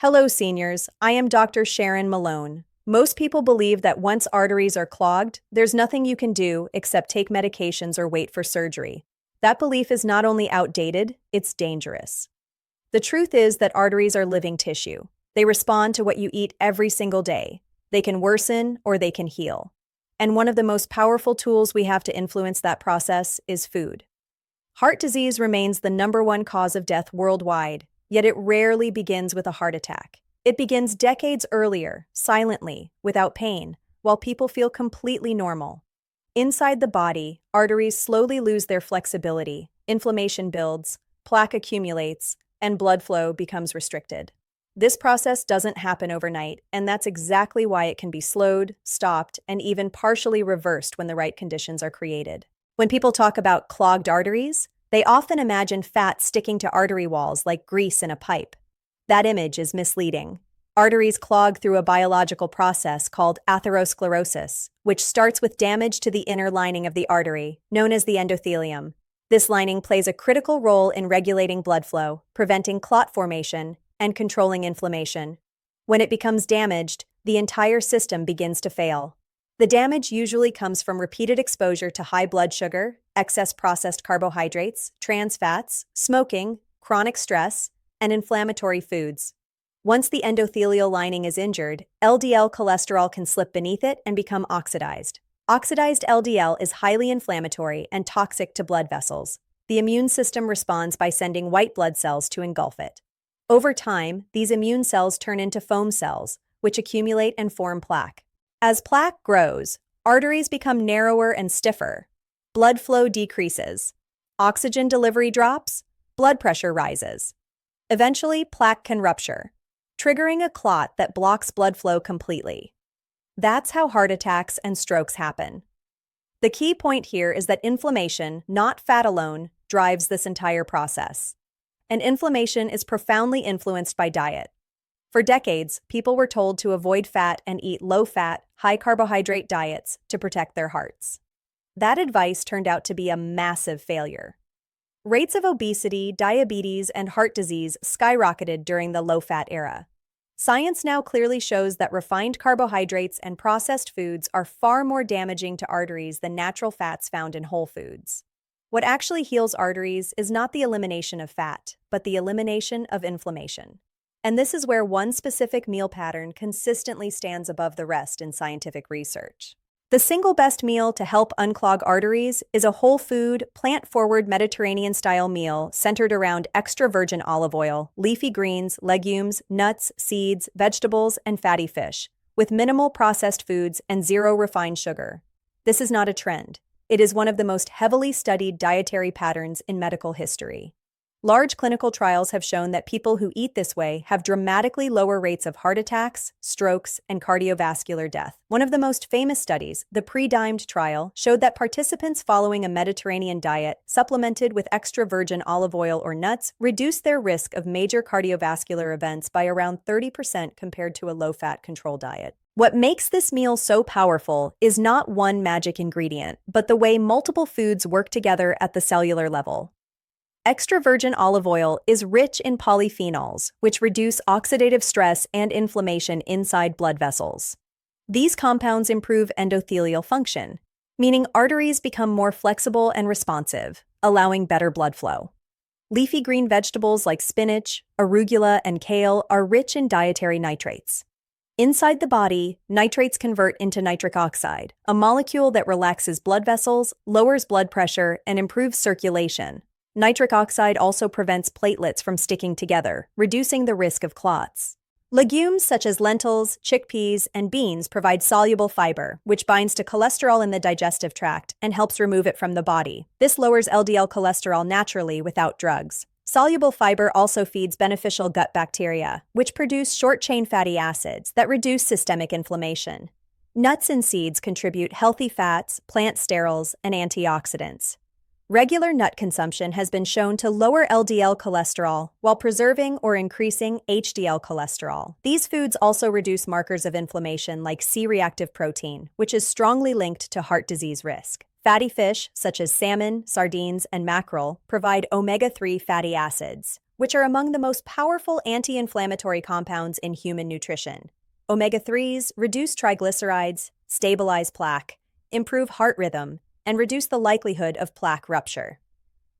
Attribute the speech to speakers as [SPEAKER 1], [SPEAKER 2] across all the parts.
[SPEAKER 1] Hello, seniors. I am Dr. Sharon Malone. Most people believe that once arteries are clogged, there's nothing you can do except take medications or wait for surgery. That belief is not only outdated, it's dangerous. The truth is that arteries are living tissue. They respond to what you eat every single day. They can worsen or they can heal. And one of the most powerful tools we have to influence that process is food. Heart disease remains the #1 cause of death worldwide, yet it rarely begins with a heart attack. It begins decades earlier, silently, without pain, while people feel completely normal. Inside the body, arteries slowly lose their flexibility, inflammation builds, plaque accumulates, and blood flow becomes restricted. This process doesn't happen overnight, and that's exactly why it can be slowed, stopped, and even partially reversed when the right conditions are created. When people talk about clogged arteries, they often imagine fat sticking to artery walls like grease in a pipe. That image is misleading. Arteries clog through a biological process called atherosclerosis, which starts with damage to the inner lining of the artery, known as the endothelium. This lining plays a critical role in regulating blood flow, preventing clot formation, and controlling inflammation. When it becomes damaged, the entire system begins to fail. The damage usually comes from repeated exposure to high blood sugar, excess processed carbohydrates, trans fats, smoking, chronic stress, and inflammatory foods. Once the endothelial lining is injured, LDL cholesterol can slip beneath it and become oxidized. Oxidized LDL is highly inflammatory and toxic to blood vessels. The immune system responds by sending white blood cells to engulf it. Over time, these immune cells turn into foam cells, which accumulate and form plaque. As plaque grows, arteries become narrower and stiffer. Blood flow decreases. Oxygen delivery drops. Blood pressure rises. Eventually, plaque can rupture, triggering a clot that blocks blood flow completely. That's how heart attacks and strokes happen. The key point here is that inflammation, not fat alone, drives this entire process. And inflammation is profoundly influenced by diet. For decades, people were told to avoid fat and eat low-fat, high-carbohydrate diets to protect their hearts. That advice turned out to be a massive failure. Rates of obesity, diabetes, and heart disease skyrocketed during the low-fat era. Science now clearly shows that refined carbohydrates and processed foods are far more damaging to arteries than natural fats found in whole foods. What actually heals arteries is not the elimination of fat, but the elimination of inflammation. And this is where one specific meal pattern consistently stands above the rest in scientific research. The single best meal to help unclog arteries is a whole food, plant-forward Mediterranean-style meal centered around extra virgin olive oil, leafy greens, legumes, nuts, seeds, vegetables, and fatty fish, with minimal processed foods and zero refined sugar. This is not a trend. It is one of the most heavily studied dietary patterns in medical history. Large clinical trials have shown that people who eat this way have dramatically lower rates of heart attacks, strokes, and cardiovascular death. One of the most famous studies, the pre-dimed trial, showed that participants following a Mediterranean diet, supplemented with extra virgin olive oil or nuts, reduced their risk of major cardiovascular events by around 30% compared to a low-fat control diet. What makes this meal so powerful is not one magic ingredient, but the way multiple foods work together at the cellular level. Extra virgin olive oil is rich in polyphenols, which reduce oxidative stress and inflammation inside blood vessels. These compounds improve endothelial function, meaning arteries become more flexible and responsive, allowing better blood flow. Leafy green vegetables like spinach, arugula, and kale are rich in dietary nitrates. Inside the body, nitrates convert into nitric oxide, a molecule that relaxes blood vessels, lowers blood pressure, and improves circulation. Nitric oxide also prevents platelets from sticking together, reducing the risk of clots. Legumes such as lentils, chickpeas, and beans provide soluble fiber, which binds to cholesterol in the digestive tract and helps remove it from the body. This lowers LDL cholesterol naturally without drugs. Soluble fiber also feeds beneficial gut bacteria, which produce short-chain fatty acids that reduce systemic inflammation. Nuts and seeds contribute healthy fats, plant sterols, and antioxidants. Regular nut consumption has been shown to lower LDL cholesterol while preserving or increasing HDL cholesterol. These foods also reduce markers of inflammation like C-reactive protein, which is strongly linked to heart disease risk. Fatty fish, such as salmon, sardines, and mackerel, provide omega-3 fatty acids, which are among the most powerful anti-inflammatory compounds in human nutrition. Omega-3s reduce triglycerides, stabilize plaque, improve heart rhythm, and reduce the likelihood of plaque rupture.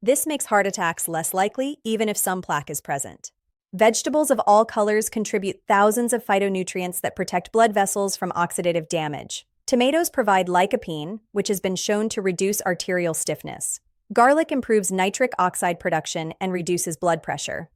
[SPEAKER 1] This makes heart attacks less likely even if some plaque is present. Vegetables of all colors contribute thousands of phytonutrients that protect blood vessels from oxidative damage. Tomatoes provide lycopene, which has been shown to reduce arterial stiffness. Garlic improves nitric oxide production and reduces blood pressure.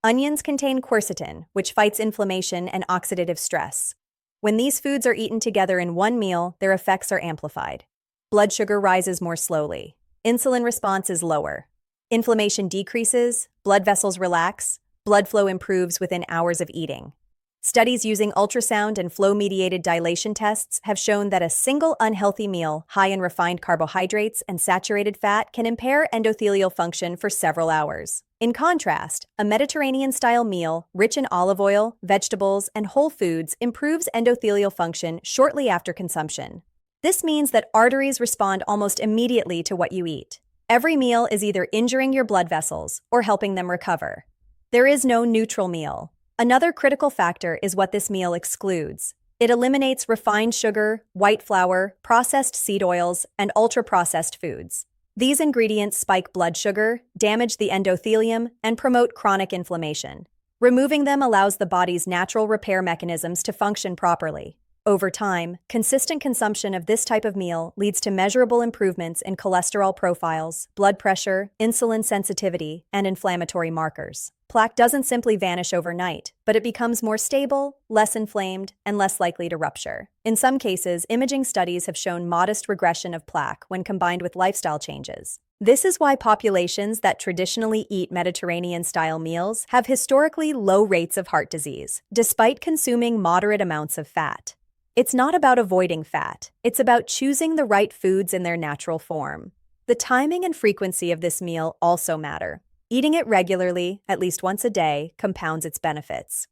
[SPEAKER 1] Onions contain quercetin, which fights inflammation and oxidative stress. When these foods are eaten together in one meal, their effects are amplified. Blood sugar rises more slowly. Insulin response is lower. Inflammation decreases, blood vessels relax, blood flow improves within hours of eating. Studies using ultrasound and flow-mediated dilation tests have shown that a single unhealthy meal high in refined carbohydrates and saturated fat can impair endothelial function for several hours. In contrast, a Mediterranean-style meal rich in olive oil, vegetables, and whole foods improves endothelial function shortly after consumption. This means that arteries respond almost immediately to what you eat. Every meal is either injuring your blood vessels or helping them recover. There is no neutral meal. Another critical factor is what this meal excludes. It eliminates refined sugar, white flour, processed seed oils, and ultra-processed foods. These ingredients spike blood sugar, damage the endothelium, and promote chronic inflammation. Removing them allows the body's natural repair mechanisms to function properly. Over time, consistent consumption of this type of meal leads to measurable improvements in cholesterol profiles, blood pressure, insulin sensitivity, and inflammatory markers. Plaque doesn't simply vanish overnight, but it becomes more stable, less inflamed, and less likely to rupture. In some cases, imaging studies have shown modest regression of plaque when combined with lifestyle changes. This is why populations that traditionally eat Mediterranean-style meals have historically low rates of heart disease, despite consuming moderate amounts of fat. It's not about avoiding fat. It's about choosing the right foods in their natural form. The timing and frequency of this meal also matter. Eating it regularly, at least once a day, compounds its benefits.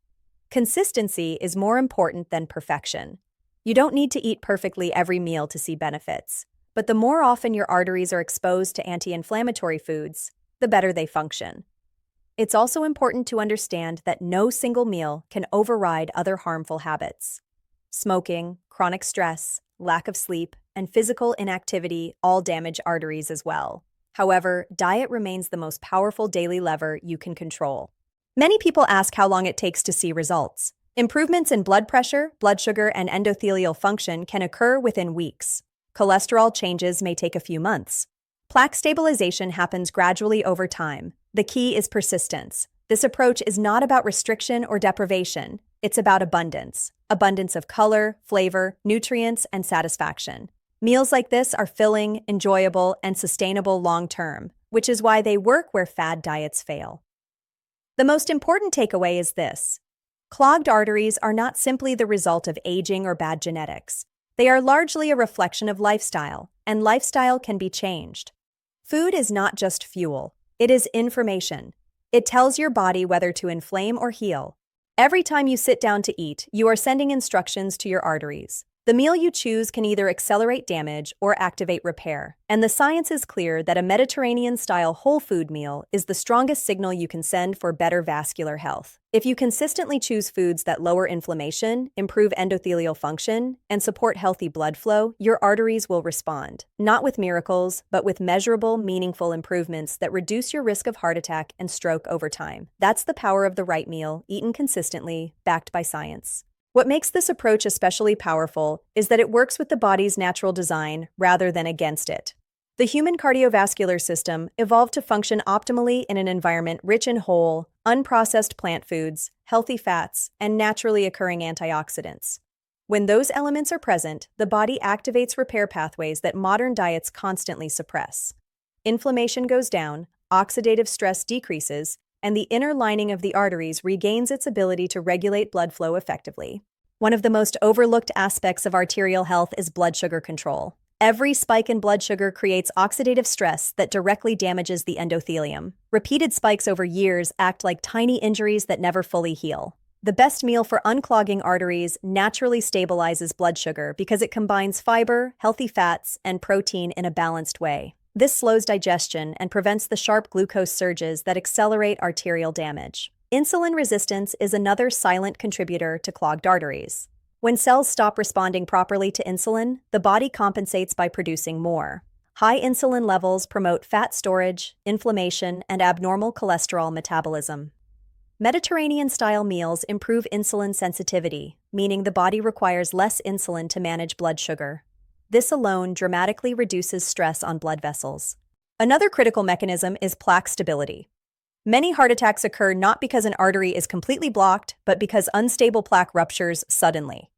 [SPEAKER 1] Consistency is more important than perfection. You don't need to eat perfectly every meal to see benefits, but the more often your arteries are exposed to anti-inflammatory foods, the better they function. It's also important to understand that no single meal can override other harmful habits. Smoking, chronic stress, lack of sleep, and physical inactivity all damage arteries as well. However, diet remains the most powerful daily lever you can control. Many people ask how long it takes to see results. Improvements in blood pressure, blood sugar, and endothelial function can occur within weeks. Cholesterol changes may take a few months. Plaque stabilization happens gradually over time. The key is persistence. This approach is not about restriction or deprivation. It's about abundance. Abundance of color, flavor, nutrients, and satisfaction. Meals like this are filling, enjoyable, and sustainable long-term, which is why they work where fad diets fail. The most important takeaway is this. Clogged arteries are not simply the result of aging or bad genetics. They are largely a reflection of lifestyle, and lifestyle can be changed. Food is not just fuel. It is information. It tells your body whether to inflame or heal. Every time you sit down to eat, you are sending instructions to your arteries. The meal you choose can either accelerate damage or activate repair, and the science is clear that a Mediterranean-style whole food meal is the strongest signal you can send for better vascular health. If you consistently choose foods that lower inflammation, improve endothelial function, and support healthy blood flow, your arteries will respond, not with miracles, but with measurable, meaningful improvements that reduce your risk of heart attack and stroke over time. That's the power of the right meal, eaten consistently, backed by science. What makes this approach especially powerful is that it works with the body's natural design rather than against it. The human cardiovascular system evolved to function optimally in an environment rich in whole, unprocessed plant foods, healthy fats, and naturally occurring antioxidants. When those elements are present, the body activates repair pathways that modern diets constantly suppress. Inflammation goes down, oxidative stress decreases, and the inner lining of the arteries regains its ability to regulate blood flow effectively. One of the most overlooked aspects of arterial health is blood sugar control. Every spike in blood sugar creates oxidative stress that directly damages the endothelium. Repeated spikes over years act like tiny injuries that never fully heal. The best meal for unclogging arteries naturally stabilizes blood sugar because it combines fiber, healthy fats, and protein in a balanced way. This slows digestion and prevents the sharp glucose surges that accelerate arterial damage. Insulin resistance is another silent contributor to clogged arteries. When cells stop responding properly to insulin, the body compensates by producing more. High insulin levels promote fat storage, inflammation, and abnormal cholesterol metabolism. Mediterranean-style meals improve insulin sensitivity, meaning the body requires less insulin to manage blood sugar. This alone dramatically reduces stress on blood vessels. Another critical mechanism is plaque stability. Many heart attacks occur not because an artery is completely blocked, but because unstable plaque ruptures suddenly.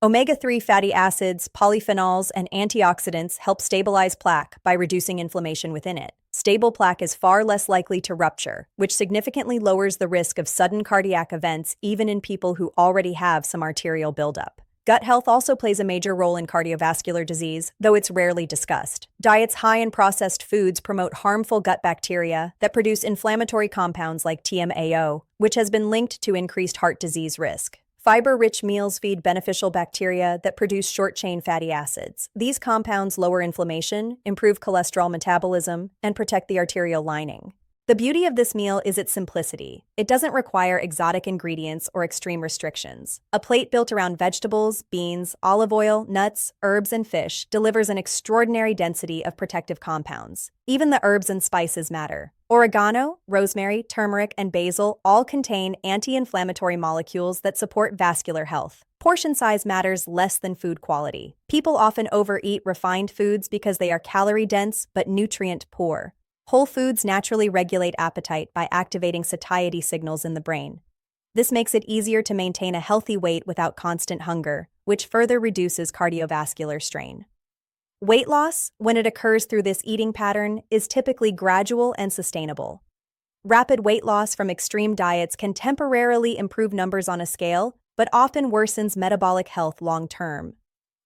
[SPEAKER 1] Omega-3 fatty acids, polyphenols, and antioxidants help stabilize plaque by reducing inflammation within it. Stable plaque is far less likely to rupture, which significantly lowers the risk of sudden cardiac events even in people who already have some arterial buildup. Gut health also plays a major role in cardiovascular disease, though it's rarely discussed. Diets high in processed foods promote harmful gut bacteria that produce inflammatory compounds like TMAO, which has been linked to increased heart disease risk. Fiber-rich meals feed beneficial bacteria that produce short-chain fatty acids. These compounds lower inflammation, improve cholesterol metabolism, and protect the arterial lining. The beauty of this meal is its simplicity. It doesn't require exotic ingredients or extreme restrictions. A plate built around vegetables, beans, olive oil, nuts, herbs, and fish delivers an extraordinary density of protective compounds. Even the herbs and spices matter. Oregano, rosemary, turmeric, and basil all contain anti-inflammatory molecules that support vascular health. Portion size matters less than food quality. People often overeat refined foods because they are calorie-dense but nutrient-poor. Whole foods naturally regulate appetite by activating satiety signals in the brain. This makes it easier to maintain a healthy weight without constant hunger, which further reduces cardiovascular strain. Weight loss, when it occurs through this eating pattern, is typically gradual and sustainable. Rapid weight loss from extreme diets can temporarily improve numbers on a scale, but often worsens metabolic health long-term.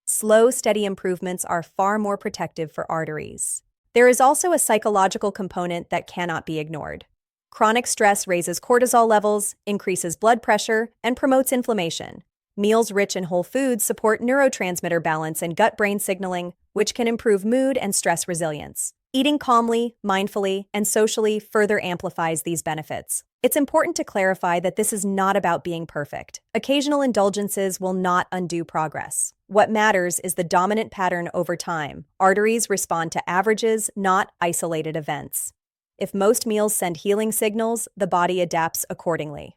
[SPEAKER 1] Slow, steady improvements are far more protective for arteries. There is also a psychological component that cannot be ignored. Chronic stress raises cortisol levels, increases blood pressure, and promotes inflammation. Meals rich in whole foods support neurotransmitter balance and gut-brain signaling, which can improve mood and stress resilience. Eating calmly, mindfully, and socially further amplifies these benefits. It's important to clarify that this is not about being perfect. Occasional indulgences will not undo progress. What matters is the dominant pattern over time. Arteries respond to averages, not isolated events. If most meals send healing signals, the body adapts accordingly.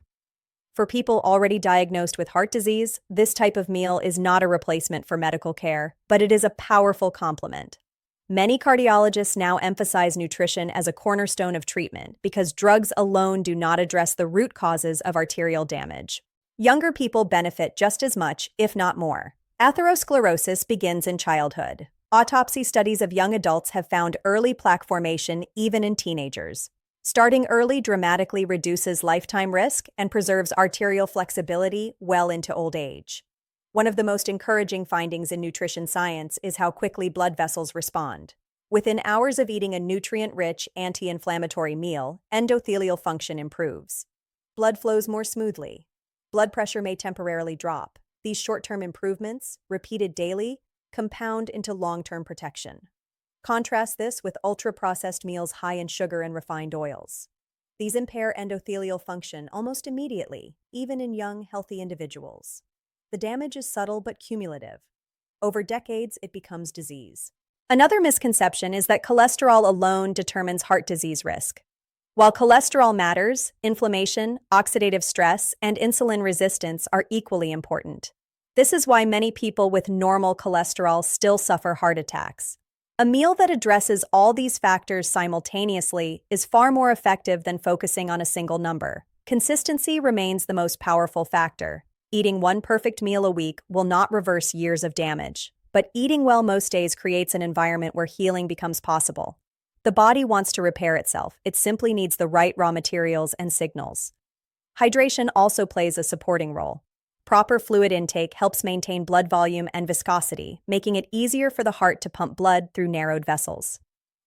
[SPEAKER 1] For people already diagnosed with heart disease, this type of meal is not a replacement for medical care, but it is a powerful complement. Many cardiologists now emphasize nutrition as a cornerstone of treatment because drugs alone do not address the root causes of arterial damage. Younger people benefit just as much, if not more. Atherosclerosis begins in childhood. Autopsy studies of young adults have found early plaque formation even in teenagers. Starting early dramatically reduces lifetime risk and preserves arterial flexibility well into old age. One of the most encouraging findings in nutrition science is how quickly blood vessels respond. Within hours of eating a nutrient-rich, anti-inflammatory meal, endothelial function improves. Blood flows more smoothly. Blood pressure may temporarily drop. These short-term improvements, repeated daily, compound into long-term protection. Contrast this with ultra-processed meals high in sugar and refined oils. These impair endothelial function almost immediately, even in young, healthy individuals. The damage is subtle but cumulative. Over decades, it becomes disease. Another misconception is that cholesterol alone determines heart disease risk. While cholesterol matters, inflammation, oxidative stress, and insulin resistance are equally important. This is why many people with normal cholesterol still suffer heart attacks. A meal that addresses all these factors simultaneously is far more effective than focusing on a single number. Consistency remains the most powerful factor. Eating one perfect meal a week will not reverse years of damage, but eating well most days creates an environment where healing becomes possible. The body wants to repair itself. It simply needs the right raw materials and signals. Hydration also plays a supporting role. Proper fluid intake helps maintain blood volume and viscosity, making it easier for the heart to pump blood through narrowed vessels.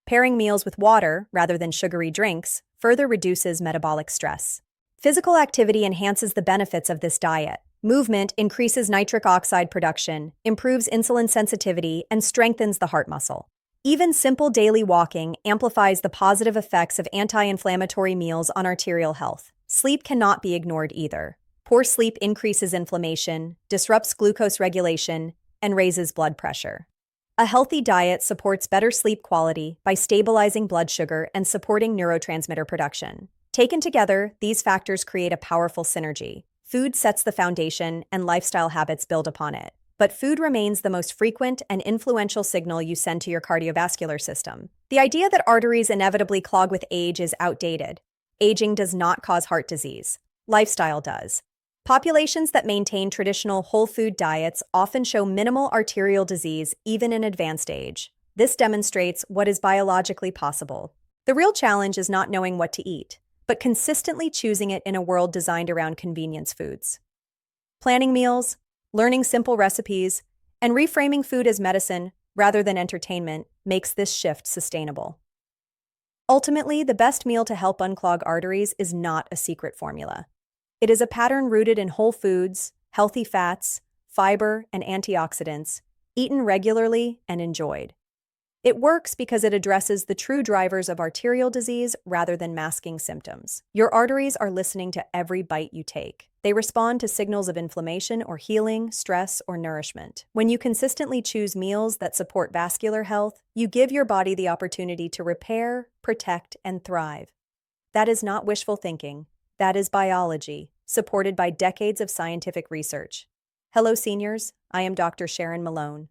[SPEAKER 1] Pairing meals with water, rather than sugary drinks, further reduces metabolic stress. Physical activity enhances the benefits of this diet. Movement increases nitric oxide production, improves insulin sensitivity, and strengthens the heart muscle. Even simple daily walking amplifies the positive effects of anti-inflammatory meals on arterial health. Sleep cannot be ignored either. Poor sleep increases inflammation, disrupts glucose regulation, and raises blood pressure. A healthy diet supports better sleep quality by stabilizing blood sugar and supporting neurotransmitter production. Taken together, these factors create a powerful synergy. Food sets the foundation, and lifestyle habits build upon it. But food remains the most frequent and influential signal you send to your cardiovascular system. The idea that arteries inevitably clog with age is outdated. Aging does not cause heart disease. Lifestyle does. Populations that maintain traditional whole food diets often show minimal arterial disease even in advanced age. This demonstrates what is biologically possible. The real challenge is not knowing what to eat, but consistently choosing it in a world designed around convenience foods. Planning meals, learning simple recipes, and reframing food as medicine rather than entertainment makes this shift sustainable. Ultimately, the best meal to help unclog arteries is not a secret formula. It is a pattern rooted in whole foods, healthy fats, fiber, and antioxidants, eaten regularly and enjoyed. It works because it addresses the true drivers of arterial disease rather than masking symptoms. Your arteries are listening to every bite you take. They respond to signals of inflammation or healing, stress, or nourishment. When you consistently choose meals that support vascular health, you give your body the opportunity to repair, protect, and thrive. That is not wishful thinking. That is biology, supported by decades of scientific research. Hello, seniors. I am Dr. Sharon Malone.